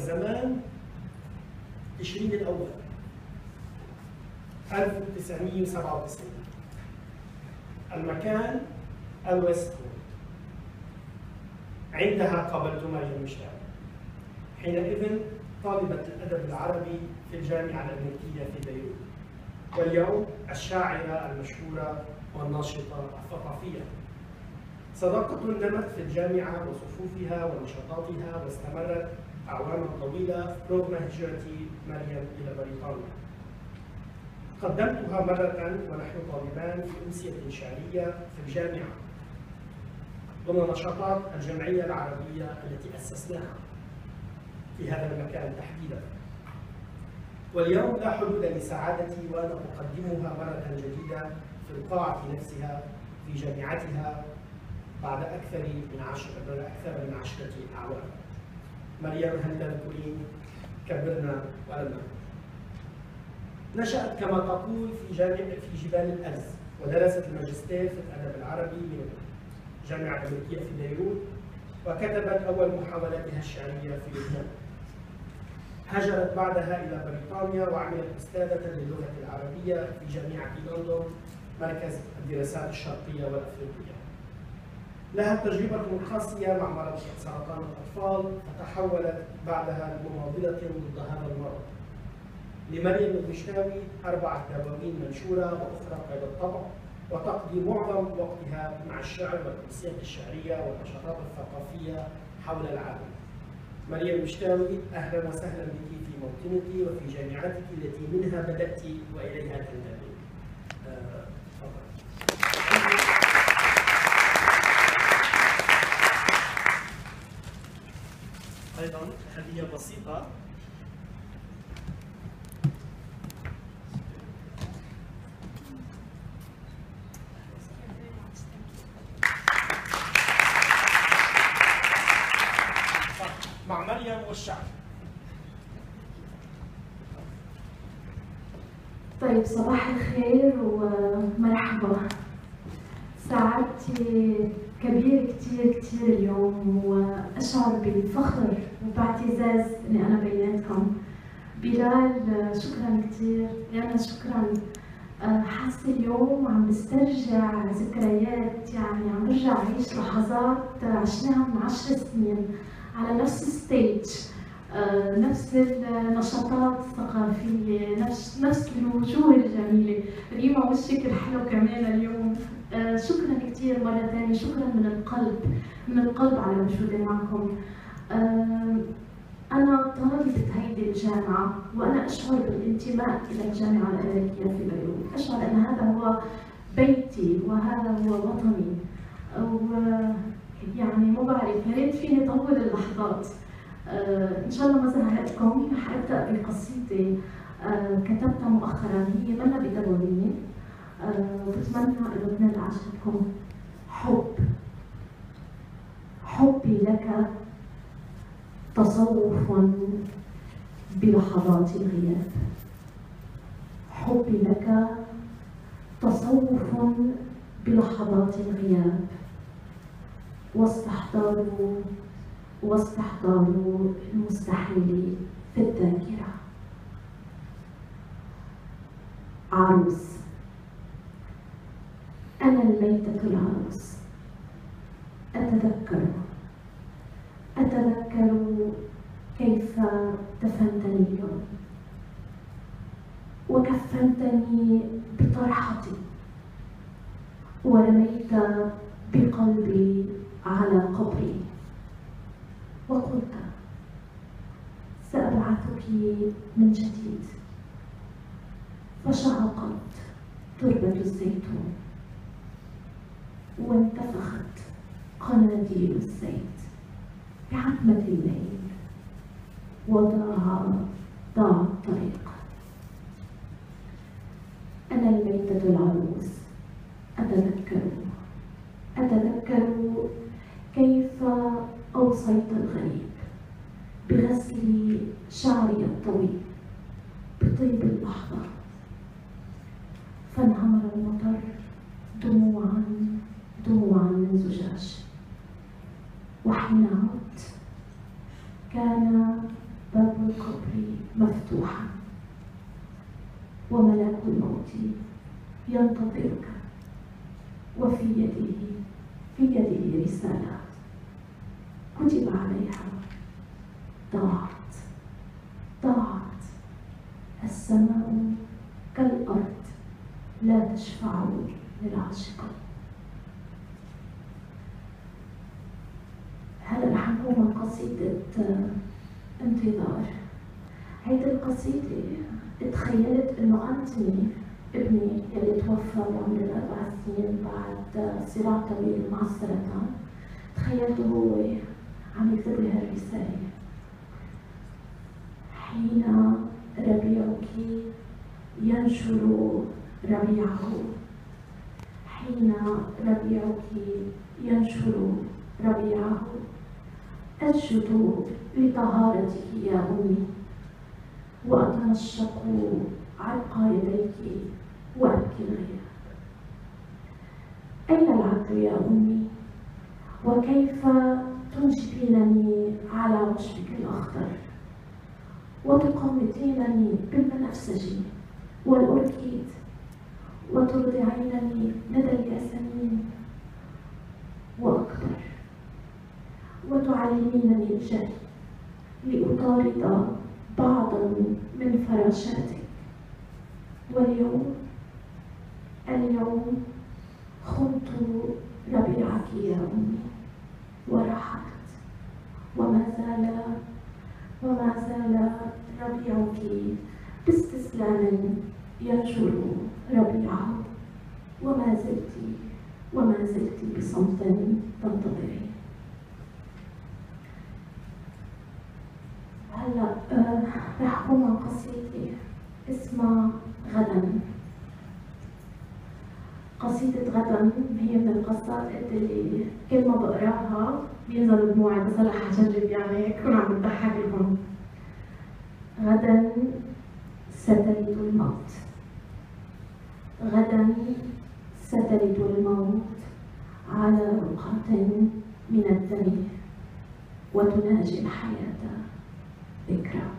الزمان تشرين الأول 1997. المكان الويست وود. عندها قابلت مريم مشتاق، حينئذ طالبة الأدب العربي في الجامعة الأمريكية في بيروت، واليوم الشاعرة المشهورة والناشطة الثقافية. صداقة نمت في الجامعة وصفوفها ونشاطاتها واستمرت أعواما طويلة رغم هجرة مريم إلى بريطانيا. قدمتها مرة ونحن طالبان في أمسية شعرية في الجامعة ضمن نشاطات الجمعية العربية التي أسسناها في هذا المكان تحديدا. واليوم لا حدود لسعادتي وأنا أقدمها مرة جديدة في القاعة نفسها في جامعتها بعد أكثر من 10 أعوام. مريم، هل تذكرين؟ كبرنا ولم نكن. نشأت كما تقول في جبال الأرز، ودرست الماجستير في الأدب العربي من الجامعة الأمريكية في بيروت، وكتبت أول محاولاتها الشعرية في لبنان. هاجرت بعدها إلى بريطانيا وعملت أستاذة للغة العربية في جامعة لندن مركز الدراسات الشرقية والأفريقية. لها تجربة قاسية مع مرض سرطان الأطفال، فتحولت بعدها لمناضلة ضد هذا المرض. لمريم المشتاوي 4 دواوين منشورة وأخرى قيد الطبع، وتقضي معظم وقتها مع الشعر والأمسية الشعرية والنشاطات الثقافية حول العالم. مريم المشتاوي، أهلا وسهلا بك في موطنك وفي جامعتك التي منها بدأت وإليها تنتهي. أيضا هدية بسيطة مع مريم والشعب. طيب، صباح الخير ومرحبا. سعادتي كبيرة كتير اليوم، وأشعر بالفخر وباعتزاز إني أنا بيناتكم. بلال، شكرا كتير. أنا شكرا. حاسة اليوم عم بسترجع ذكريات، يعني عم برجع أعيش لحظات عشناها من 10 سنين على نفس الستيج، نفس النشاطات الثقافية، نفس الوجوه الجميلة. ريما، وشك الحلو كمان اليوم. شكرا كثير مرة ثانية، شكرا من القلب على وجودي معكم. أنا طالبة هيدي الجامعة، وأنا أشعر بالانتماء إلى الجامعة الأمريكية في بيروت، أشعر أن هذا هو بيتي وهذا هو وطني. يعني ما بعرف، يا ريت فيني طول اللحظات. إن شاء الله ما زهقتكم. رح أبدأ بقصيدة كتبتها مؤخرا، هي منا بدواويني، وبتمنى إنه تنال عجبكم. حبي لك تصوف بلحظات الغياب. حبي لك تصوف بلحظات الغياب، واستحضار المستحيل في الذاكرة. عروس. أنا الميتة العروس. أتذكر كيف دفنتني اليوم، وكفنتني بطرحتي، ورميت بقلبي على قبري، وقلت سأبعثك من جديد. فشهقت تربة الزيتون، وانتفخت قناديل الزيت بعتمة الليل، وضاع الطريق. أنا الميتة العروس. أتذكر كيف أوصيت الغريب بغسل شعري الطويل بطيب الأحضر، فانهمر المطر دموعا من زجاج. وحين عدت كان باب مفتوحا وملك الموت ينتظرك، وفي يده رسالة كتب عليها: ضاعت السماء كالأرض لا تشفع للعاشقين. هلا رح نقوم قصيدة انتظار. هيدي القصيدة تخيلت انه أنتوني ابني يلي توفى بعمر 4 سنين بعد صراع طويل مع السرطان، تخيلته هو عم يكتب لي هالرسالة: حين ربيعك ينشر ربيعه، حين ربيعك ينشر ربيعه، أسجد لطهارتك يا أمي، وأتمشق عرق يديك وأبكي الغياب. أين العدل يا أمي؟ وكيف تنشفينني على عشبك الأخضر، وتقمطينني بالبنفسجي والأوركيد، وترضعينني لدى الياسمين وأكبر، وتعلمينني الجري لأطارد بعضا من فراشاتك. واليوم خنت ربيعك يا أمي ورحلت، وما زال ربيعك باستسلام ينشر ربيعه، وما زلت بصمت تنتظرين. هلا رح أقوم عن قصيدة اسمها غدا. قصيدة غدا هي من القصائد اللي كل ما بقراها بينزل دموعي، بس هلا حجرب يعني أكون عم بضحك لكم. غدا سترد الموت، غدا سترد الموت على رقعة من الدم، وتناجي الحياة ذكرى.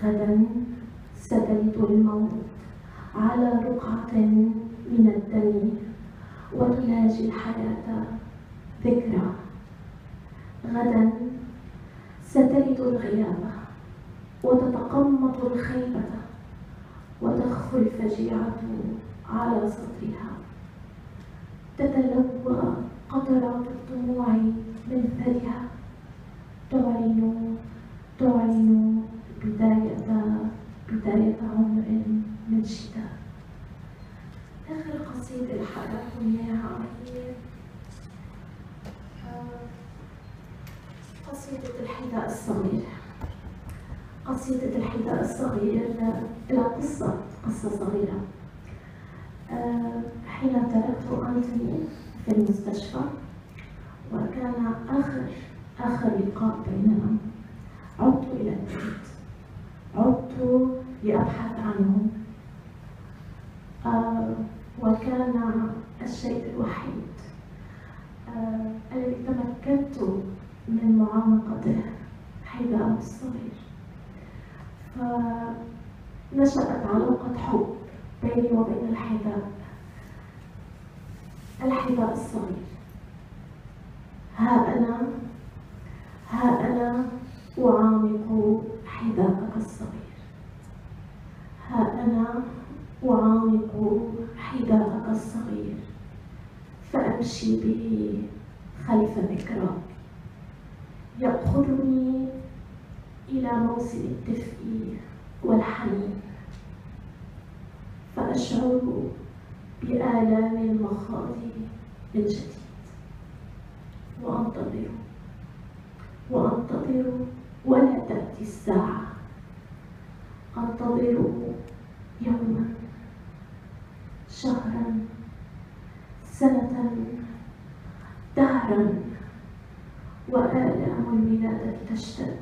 غدا سترد الموت على رقعة من الدم، وتناجي الحياة ذكرى. غدا سترد الغياب وتتقمط الخيبة، وتخفو الفجيعة على سطحها، تتلوى قطرات الدموع من ثديها، تعلن بداية عمر من شتاء. آخر قصيدة اللي حقرأكم إياها هي قصيدة الحذاء الصغير. قصيدة الحذاء الصغير لها قصة صغيرة. حين تركت أنتوني في المستشفى، وكان آخر لقاء بيننا، عدت إلى البيت، عدت لأبحث عنه. وكان الشيء الوحيد الذي تمكنت من معانقته حذاء الصغير. فنشأت علاقة حب بيني وبين الحذاء الصغير. ها أنا أعانق حذاءك الصغير، ها أنا أعانق حذاءك الصغير، فأمشي به خلف ذكراك، يأخذني إلى موسم الدفء والحنين، فأشعر بآلام المخاض من جديد، وأنتظر ولا تأتي الساعة، أنتظر يوما، شهرا، سنة، دهرا، وآلام الولادة تشتد،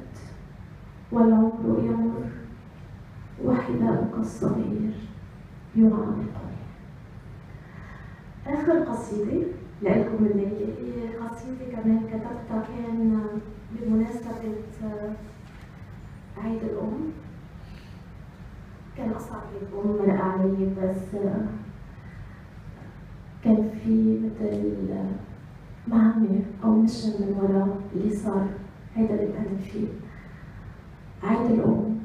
والعمر يمر، وحذاؤك الصغير يعانقني. آخر قصيدة لكم الليلة هي قصيدة كمان كتبتها كان بمناسبة عيد الأم كان أصعب عيد أم مرق علي، بس كان في مثل مهمة أو مشن من وراء اللي صار هيدا اللي بقدم فيه. عيد الأم،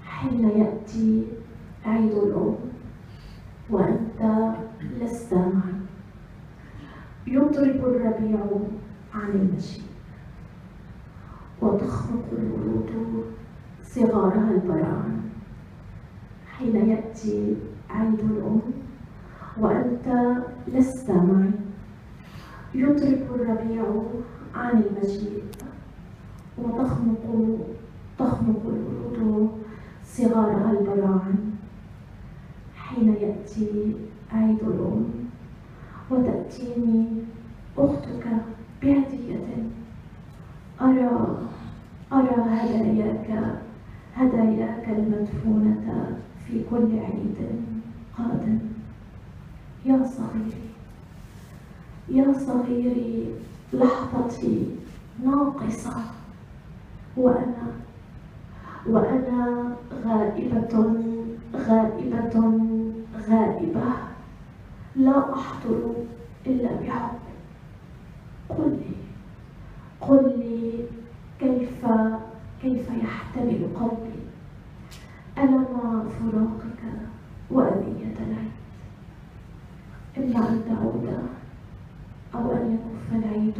حين يأتي عيد الأم وأنت لست معي، يضرب الربيع عن المشي وتخرق الورود صغارها البراعم. حين يأتي عيد الأم وأنت لست معي، يضرب الربيع عن المجيء وتخنق الورود صغارها البراعم. حين يأتي عيد الأم وتأتيني أختك بهدية، أرى هداياك المدفونة في كل عيد قادم. يا صغيري لحظتي ناقصة، وأنا غائبة لا أحضر إلا بحب. قل لي كيف يحتمل قلبي ألم فراقك وأذية العيد؟ إما أن تعود أو أن يكف العيد